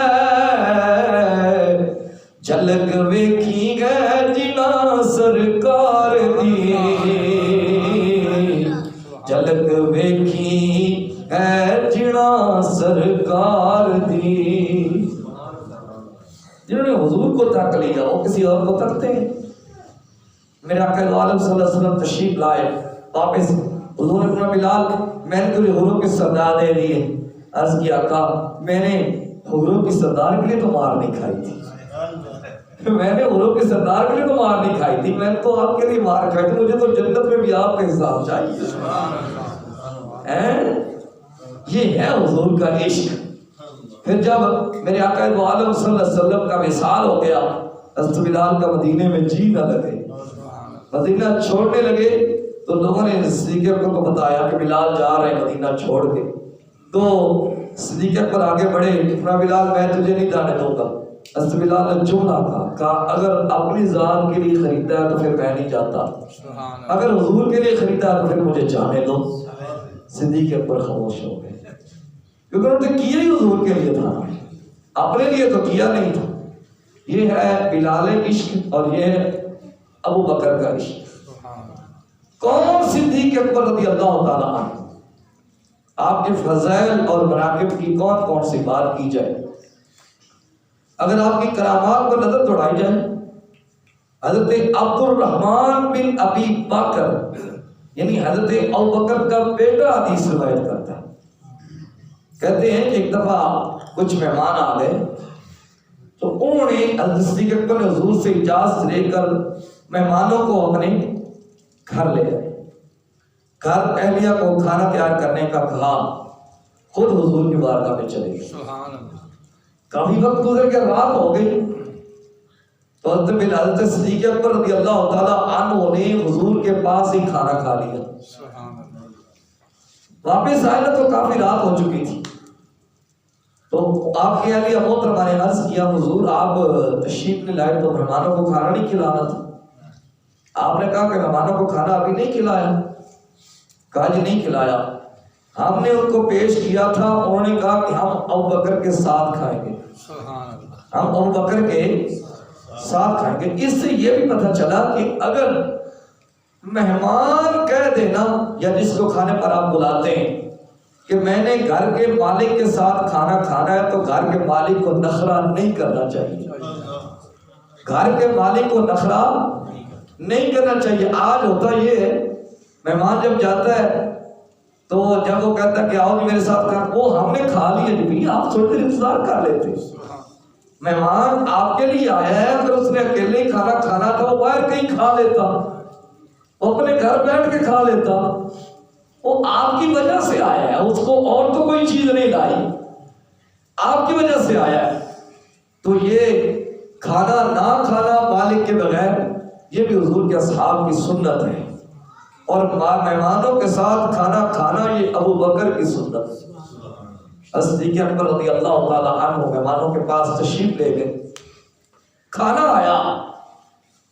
جھلک ویکھی گئے جنا سرکار دی جھلک ویکھی ہے جنا سرکار دی جنہوں نے حضور کو تک لیا وہ کسی اور کو تکتے ہیں میرے آقا دو عالم صلی اللہ علیہ وسلم تشریف لائے واپس حضور نے فرمایا بلال میں نے تجھے حضور کی سردار دے دی ہے عرض کیا آقا میں نے حضور کی سردار کے لیے تو مار نہیں کھائی تھی میں نے حضور کی سردار کے لیے تو مار نہیں کھائی تھی میں نے تو آپ کے لیے مار کھائی تھی مجھے تو جنت میں بھی آپ کا حساب چاہیے یہ ہے حضور کا عشق پھر جب میرے آقا دو عالم صلی اللہ علیہ وسلم کا وصال ہو گیا حضرت بلال کا مدینے میں جی نہ لگے مدینہ چھوڑنے لگے تو لوگوں نے صدیق اکبر کو بتایا کہ بلال جا رہے ہیں مدینہ چھوڑ کے تو صدیق اکبر آگے بڑھے فرمایا بلال میں تجھے نہیں جانے دوں گا حضرت بلال نے چون کہا اگر اپنی ذات کے لیے خریدا ہے تو پھر میں نہیں جاتا اگر حضور کے لیے خریدا ہے تو پھر مجھے جانے دو صدیق اکبر خاموش ہو گئے کیونکہ انہوں نے کیا ہی حضور کے لیے تھا اپنے لیے تو کیا نہیں تھا یہ ہے بلال عشق اور یہ ہے ابو بکر کا عشق کون صدیق اکبر رضی اللہ تعالیٰ عنہ آپ کے فضائل اور مناقب کی کون کون سی بات کی جائے اگر آپ کی کرامات پر نظر دوڑائی جائے حضرت عبد الرحمن بن ابی بکر یعنی حضرت ابو بکر کا بیٹا حدیث روایت کرتا ہے کہتے ہیں کہ ایک دفعہ کچھ مہمان آ گئے تو انہوں نے حضرت صدیق اکبر نے حضور سے اجازت لے کر مہمانوں کو اپنے گھر لے گئے گھر اہلیہ کو کھانا تیار کرنے کا کہا خود حضور کی بارگاہ میں چلے گئے کافی وقت گزر کے رات ہو گئی تو حضرت صدیق اکبر رضی اللہ تعالیٰ عنہ نے حضور کے پاس ہی کھانا کھا لیا واپس آئے نا تو کافی رات ہو چکی تھی تو آپ کے اہلیہ محترمہ نے عرض کیا حضور آپ تشریف نہیں لائے تو مہمانوں کو کھانا نہیں کھلانا تھا آپ نے کہا کہ مہمانوں کو کھانا ابھی نہیں کھلایا کہا جی نہیں کھلایا ہم نے ان کو پیش کیا تھا انہوں نے کہا کہ ہم ابو بکر کے ساتھ کھائیں گے ہم ابو بکر کے ساتھ کھائیں گے اس سے یہ بھی پتہ چلا کہ اگر مہمان کہہ دینا یا جس کو کھانے پر آپ بلاتے ہیں کہ میں نے گھر کے مالک کے ساتھ کھانا کھانا ہے تو گھر کے مالک کو نخرہ نہیں کرنا چاہیے گھر کے مالک کو نخرہ نہیں کرنا چاہیے آج ہوتا یہ ہے مہمان جب جاتا ہے تو جب وہ کہتا ہے کہ آؤ جی میرے ساتھ کھانا وہ ہم نے کھا لیا جی آپ تھوڑی دیر انتظار کر لیتے مہمان آپ کے لیے آیا ہے اگر اس نے اکیلے ہی کھانا کھانا تھا وہ باہر کہیں کھا لیتا وہ اپنے گھر بیٹھ کے کھا لیتا وہ آپ کی وجہ سے آیا ہے اس کو اور تو کوئی چیز نہیں لائی آپ کی وجہ سے آیا ہے تو یہ کھانا نہ کھانا مالک کے بغیر یہ بھی حضور کے اصحاب کی سنت ہے اور مہمانوں کے ساتھ کھانا کھانا یہ ابو بکر کی سنت ہے صدیق اکبر رضی اللہ تعالیٰ عنہ مہمانوں کے پاس تشریف لے گئے کھانا آیا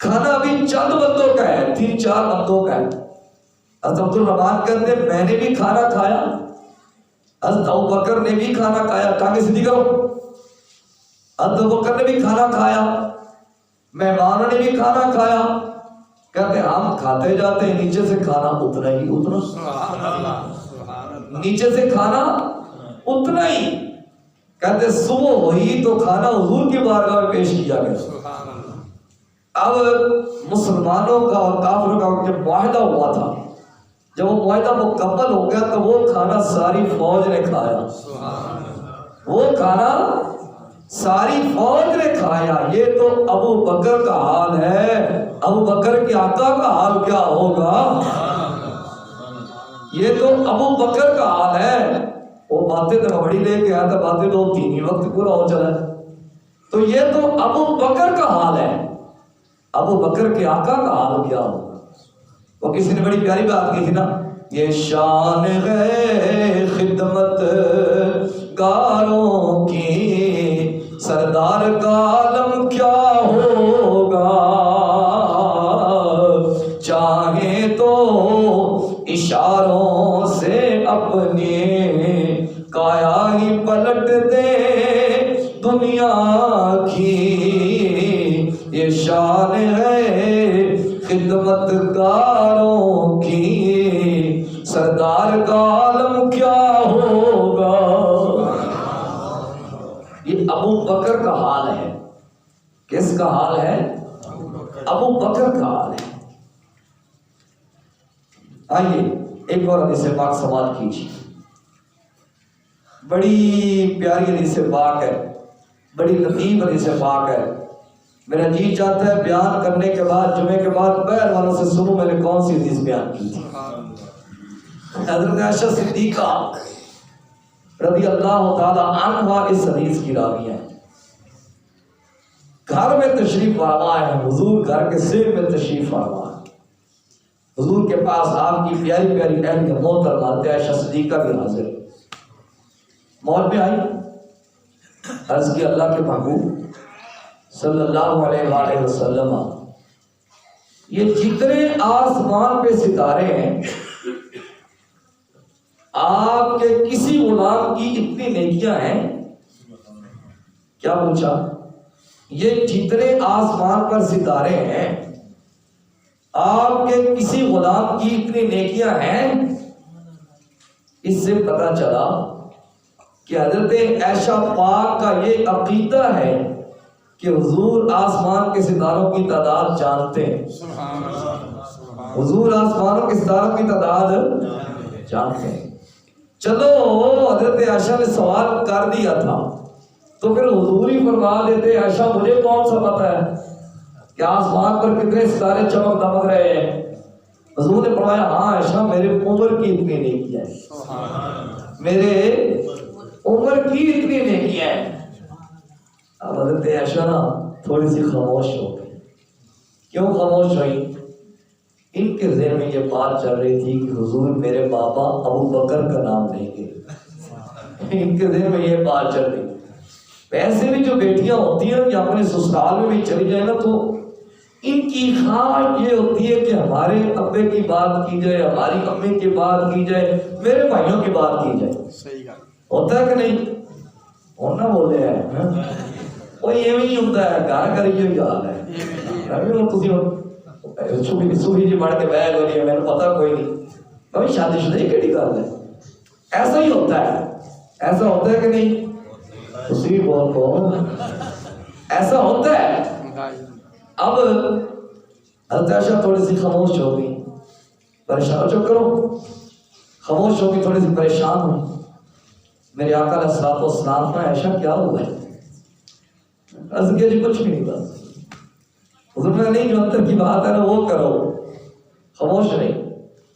کھانا ابھی چند بندوں کا ہے 3-4 بندوں کا ہے حضرت عبد الرحمن کہتے ہیں میں نے بھی کھانا کھایا حضرت ابو بکر نے بھی کھانا کھایا ٹانگیں سیدھی کرو حضرت ابو بکر نے بھی کھانا کھایا مہمانوں نے بھی کھانا کھایا کہتے ہیں ہم کھاتے جاتے ہیں نیچے سے کھانا اتنا ہی اتنا نیچے سے کھانا اتنا ہی کہتے صبح ہوئی تو کھانا حضور کی بارگاہ میں پیش کیا گیا اب مسلمانوں کا اور کافروں کا جب معاہدہ ہوا تھا جب وہ معاہدہ مکمل ہو گیا تو وہ کھانا ساری فوج نے کھایا وہ کھانا ساری فوج نے کھایا یہ تو ابو بکر کا حال ہے ابو بکر کے آقا کا حال کیا ہوگا یہ تو ابو بکر کا حال ہے وہ باتیں تو بڑی لے کے آیا تھا باتیں تو 3 وقت پورا ہو چلا ہے تو یہ تو ابو بکر کا حال ہے ابو بکر کے آقا کا حال کیا ہوگا وہ کسی نے بڑی پیاری بات کی تھی نا یہ شان ہے خدمت گاروں کی سردار کا عالم کیا ہوگا چاہے تو اشاروں سے اپنی کایا ہی پلٹ دے دنیا کی یہ شان ہے خدمت گاروں کی، سردار کا عالم کیا ہوگا۔ یہ ابو بکر کا حال ہے۔ کس کا حال ہے؟ ابو بکر کا حال ہے۔ آئیے ایک اور حدیث پاک سماعت کیجیے، بڑی پیاری حدیث پاک ہے، بڑی لطیف حدیث پاک ہے۔ میرا جی چاہتا ہے بیان کرنے کے بعد جمعے کے بعد بہر والوں سے سنوں میں نے کون سی حدیث بیان کی تھی۔ حضرت عائشہ صدیقہ رضی اللہ تعالی عنہا اس حدیث کی راوی ہے۔ گھر میں تشریف فرما ہے، حضور گھر کے سر میں تشریف فرما ہے، حضور کے پاس آپ کی پیاری پیاری اہلیہ محترمہ حضرت عائشہ صدیقہ بھی حاضر۔ موت میں آئی، عرض کی اللہ کے محبوب صلی اللہ علیہ وآلہ وسلم، یہ جتنے آسمان پہ ستارے ہیں آپ کے کسی غلام کی اتنی نیکیاں ہیں؟ کیا پوچھا؟ یہ جتنے آسمان پر ستارے ہیں آپ کے کسی غلام کی اتنی نیکیاں ہیں؟ اس سے پتہ چلا کہ حضرت عائشہ پاک کا یہ عقیدہ ہے کہ حضور آسمان کے ستاروں کی تعداد جانتے ہیں۔ حضور آسمانوں کے ستاروں کی تعداد جانتے ہیں۔ چلو حضرت عائشہ نے سوال کر دیا تھا تو پھر حضور ہی فرما دیتے عائشہ مجھے کون سا پتہ ہے کہ آسمان پر کتنے ستارے چمک دمک رہے ہیں؟ حضور نے فرمایا ہاں عائشہ میرے عمر کی اتنی نیکی ہے، میرے عمر کی اتنی نیکی ہے۔ اب حضرت عائشہ نا تھوڑی سی خاموش ہو گئی۔ کیوں خاموش ہوئی؟ ان کے ذہن میں یہ بات چل رہی تھی کہ حضور میرے بابا ابو بکر کا نام لیں گے۔ ان کے ذہن میں یہ بات چل رہی۔ ویسے بھی جو بیٹیاں ہوتی ہیں کہ اپنے سسرال میں بھی چلی جائیں نا تو ان کی خواہش یہ ہوتی ہے کہ ہمارے ابے کی بات کی جائے، ہماری امی کی بات کی جائے، میرے بھائیوں کی بات کی جائے۔ ہوتا ہے کہ نہیں؟ ہونا بولے ہیں وہ یہ بھی ہوتا ہے، گھر گھر یہ حال ہے۔ صوفی جی بڑھ کے بیگ ہو رہی ہے، میں نے پتا کوئی نہیں کبھی شادی شدہ ہی کیڑی گل ہے۔ ایسا ہی ہوتا ہے، ایسا ہوتا ہے کہ نہیں؟ اسی بول کو ایسا ہوتا ہے۔ اب حضرت عائشہ تھوڑی سی خاموش ہو گئی، پریشان جو کرو خاموش ہو گئی، تھوڑی سی پریشان ہوئی۔ میرے آقا علیہ الصلوۃ والسلام نے عائشہ کیا ہوا ہے؟ عرض کیا جی کچھ بھی نہیں، بس حضور نے نہیں جو اندر کی بات ہے نا وہ کرو، خاموش نہیں۔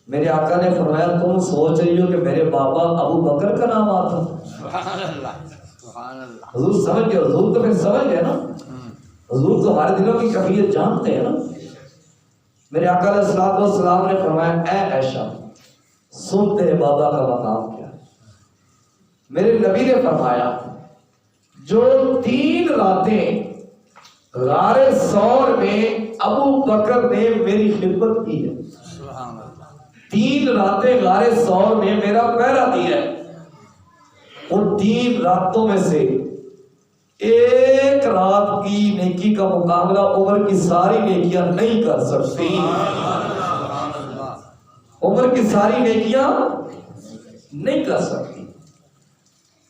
میرے آقا نے فرمایا تم سوچ رہی ہو کہ میرے بابا ابو بکر کا نام آتا؟ حضور سمجھ گئے، حضور تو پھر سمجھ گئے نا، حضور تو ہمارے دلوں کی کیفیت جانتے ہیں نا۔ میرے آقا علیہ الصلوۃ والسلام نے فرمایا اے عائشہ سن تیرے بابا کا مقام کیا ہے۔ میرے نبی نے فرمایا جو 3 راتیں غار ثور میں ابو بکر نے میری خدمت کی ہے، 3 راتیں غار ثور میں میرا پہرا دیا ہے، ان 3 راتوں میں سے ایک رات کی نیکی کا مقابلہ عمر کی ساری نیکیاں نہیں کر سکتی۔ عمر کی ساری نیکیاں نہیں کر سکتی۔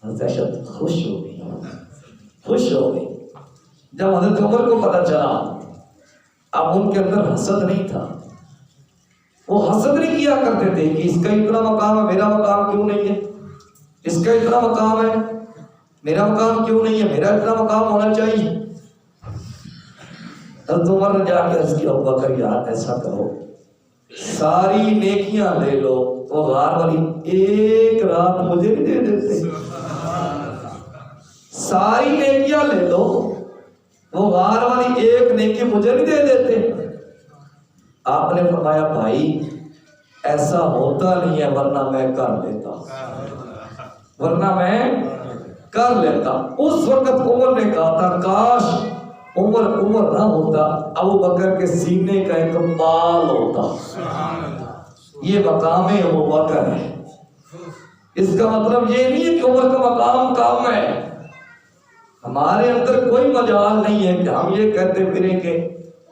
حضرت عائشہ خوش ہو گئی، خوش ہو گئی۔ جب حضرت عمر کو پتہ چلا، اب ان کے اندر حسد نہیں تھا، وہ حسد نہیں کیا کرتے تھے کہ اس کا اتنا مقام ہے میرا مقام کیوں نہیں ہے، اس کا اتنا مقام ہے میرا مقام کیوں نہیں ہے، میرا اتنا مقام ہونا چاہیے۔ حضرت عمر نے جا کے عرض کیا ابو بکر یار ایسا کرو ساری نیکیاں لے لو، وہ غار والی ایک رات مجھے بھی دے دیتے، ساری نیکیاں لے لو، وہ غار والی ایک نیکی مجھے بھی دے دیتے۔ آپ نے فرمایا بھائی ایسا ہوتا نہیں ہے ورنہ میں کر لیتا، ورنہ میں کر لیتا۔ اس وقت عمر نے کہا تھا کاش عمر نہ ہوتا، ابو بکر کے سینے کا ایک بال ہوتا۔ یہ مقام ابو بکر ہے، اس کا مطلب یہ نہیں ہے کہ عمر کا مقام کم ہے. ہمارے اندر کوئی مجال نہیں ہے کہ ہم یہ کہتے پھریں کہ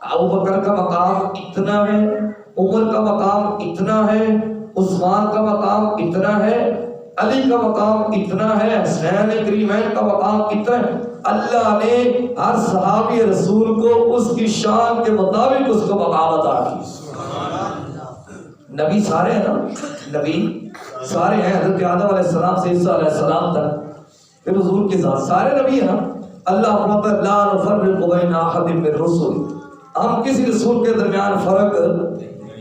ابوبکر کا مقام اتنا ہے، عمر کا مقام اتنا ہے، عثمان کا مقام اتنا ہے، علی کا مقام اتنا ہے، حسین کریمین کا مقام اتنا ہے. اللہ نے ہر صحابی رسول کو اس کی شان کے مطابق اس کو مقام عطا کی. نبی سارے ہیں نا، نبی سارے ہیں، حضرت آدم علیہ السلام سے عیسیٰ علیہ السلام تک، پھر حضور کے ساتھ سارے نبی ہیں نا. اللہ فرماتا ہے لا نفرق بین احد من الرسل، ہم کسی رسول کے درمیان فرق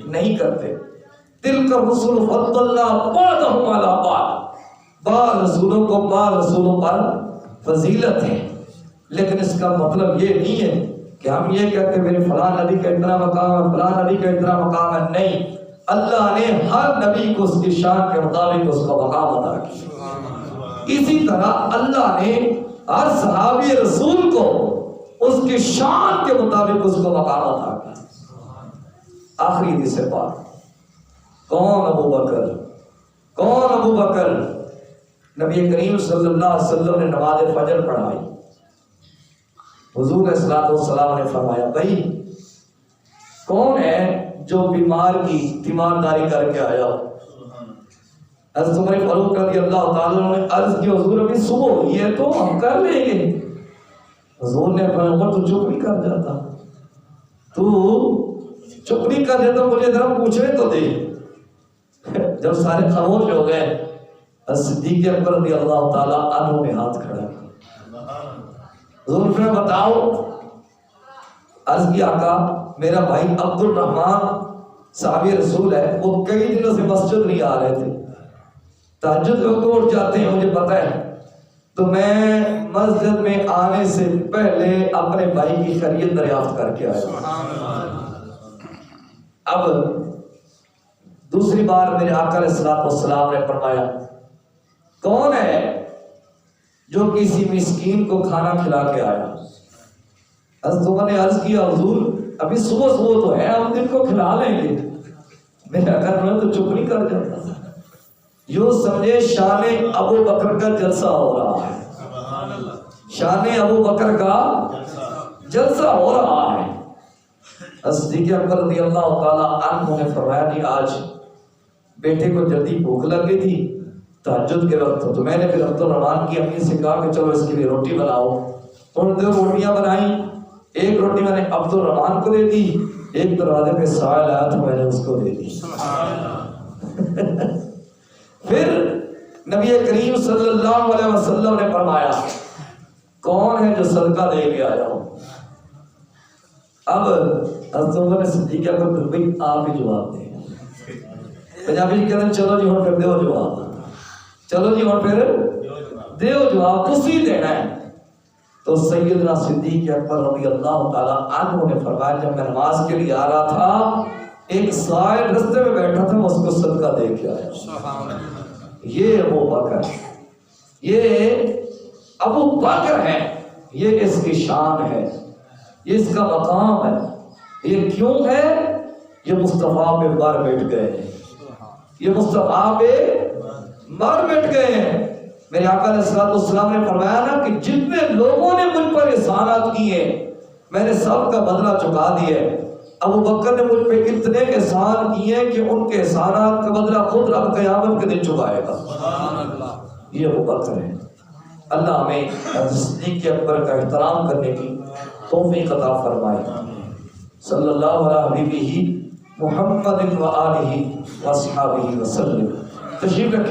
نہیں کرتے. تلک الرسل فضلنا بعضهم علی بعض، بعض رسولوں کو بعض رسولوں پر فضیلت ہے. لیکن اس کا مطلب یہ نہیں ہے کہ ہم یہ کہتے میرے فلاں نبی کا اتنا مقام ہے، فلاں نبی کا اتنا مقام ہے. نہیں، اللہ نے ہر نبی کو اس کی شان کے مطابق اس کا مقام عطا کیا. اسی طرح اللہ نے ہر صحابی رسول کو اس کی شان کے مطابق اس کو مقام عطا کیا. آخری حدیث پاک، کون ابو بکر؟ کون ابو بکر؟ نبی کریم صلی اللہ علیہ وسلم نے نماز فجر پڑھائی. حضور صلی اللہ علیہ وسلم نے فرمایا بھائی کون ہے جو بیمار کی تیمارداری کر کے آیا ہو؟ حضرت عمر فاروق رضی اللہ تعالیٰ نے عرض کی حضور ابھی صبح ہوئی ہے تو ہم کر لیں گے. حضور نے فرمایا عمر تو چپ نہیں کر جاتا، تو چپ نہیں کر دیتا، مجھے ذرا پوچھنے تو دے. جب سارے خاموش ہو گئے صدیق اکبر رضی اللہ تعالیٰ عنہ نے ہاتھ کھڑا کیا. حضور نے بتاؤ. عرض کی آقا میرا بھائی عبد الرحمن صحابی رسول ہے، وہ کئی دنوں سے مسجد نہیں آ رہے تھے، تہجد وقت اٹھ جاتے ہیں مجھے پتہ ہے، تو میں مسجد میں آنے سے پہلے اپنے بھائی کی خیریت دریافت کر کے آیا. اب دوسری بار میرے آقا علیہ الصلوۃ والسلام نے فرمایا کون ہے جو کسی مسکین کو کھانا کھلا کے آیا؟ حضرت عمر نے عرض کیا حضور ابھی صبح صبح تو ہے، ہم دن کو کھلا لیں گے. میرا گھر میں تو چپ نہیں کر جاتا. یوں سمجھے شان ابو بکر کا جلسہ ہو رہا ہے، شان ابو بکر کا جلسہ ہو رہا ہے. صدیق اکبر رضی اللہ تعالیٰ عنہ نے فرمایا نہیں آج بیٹے کو جلدی بھوک لگ گئی تھی، تہجد کے وقت تو میں نے پھر عبد الرحمن کی امی سے کہا کہ چلو اس کے لیے روٹی بناؤ. انہوں نے 2 روٹیاں بنائیں، ایک روٹی میں نے عبد الرحمن کو دے دی، ایک دروازے پہ سائل آیا تو میں نے اس کو دے دی. پھر نبی کریم صلی اللہ علیہ وسلم نے فرمایا کون ہے جو صدقہ دے کے آیا ہو؟ اب حضرت عمر نے صدیق اکبر کو بھائی آپ ہی جواب دیں. پنجابی جی کہتے ہیں چلو جی ہوں پھر دیو جواب، چلو جی ہوں پھر دیو جواب، تسی دینا ہے. تو سیدنا صدیق اکبر رضی اللہ تعالیٰ عنہ نے فرمایا جب میں نماز کے لیے آ رہا تھا ایک سائل رستے میں بیٹھا تھا، اس کو صدقہ دے کے آیا. یہ ابو بکر، یہ ابو بکر ہے، یہ اس کی شان ہے، یہ اس کا مقام ہے. یہ کیوں ہے؟ یہ مصطفیٰ پہ مر مٹ گئے ہیں، یہ مصطفیٰ پہ مر مٹ گئے ہیں. میرے آقا علیہ الصلوۃ والسلام نے فرمایا نا کہ جتنے لوگوں نے مجھ پر احسانات کیے میں نے سب کا بدلہ چکا دیا. ابو بکر نے مجھ پہ اتنے احسان کیے کہ ان کے احسانات کا بدلہ خود رب قیامت کے دن چکائے گا. یہ ابو بکر ہے. اللہ ہمیں صدیق اکبر کا احترام کرنے کی توفیق عطا فرمائے. صلی اللہ علیہ حبیبہ محمد و آلہ و اصحابہ وسلم. تشریف رکھیں.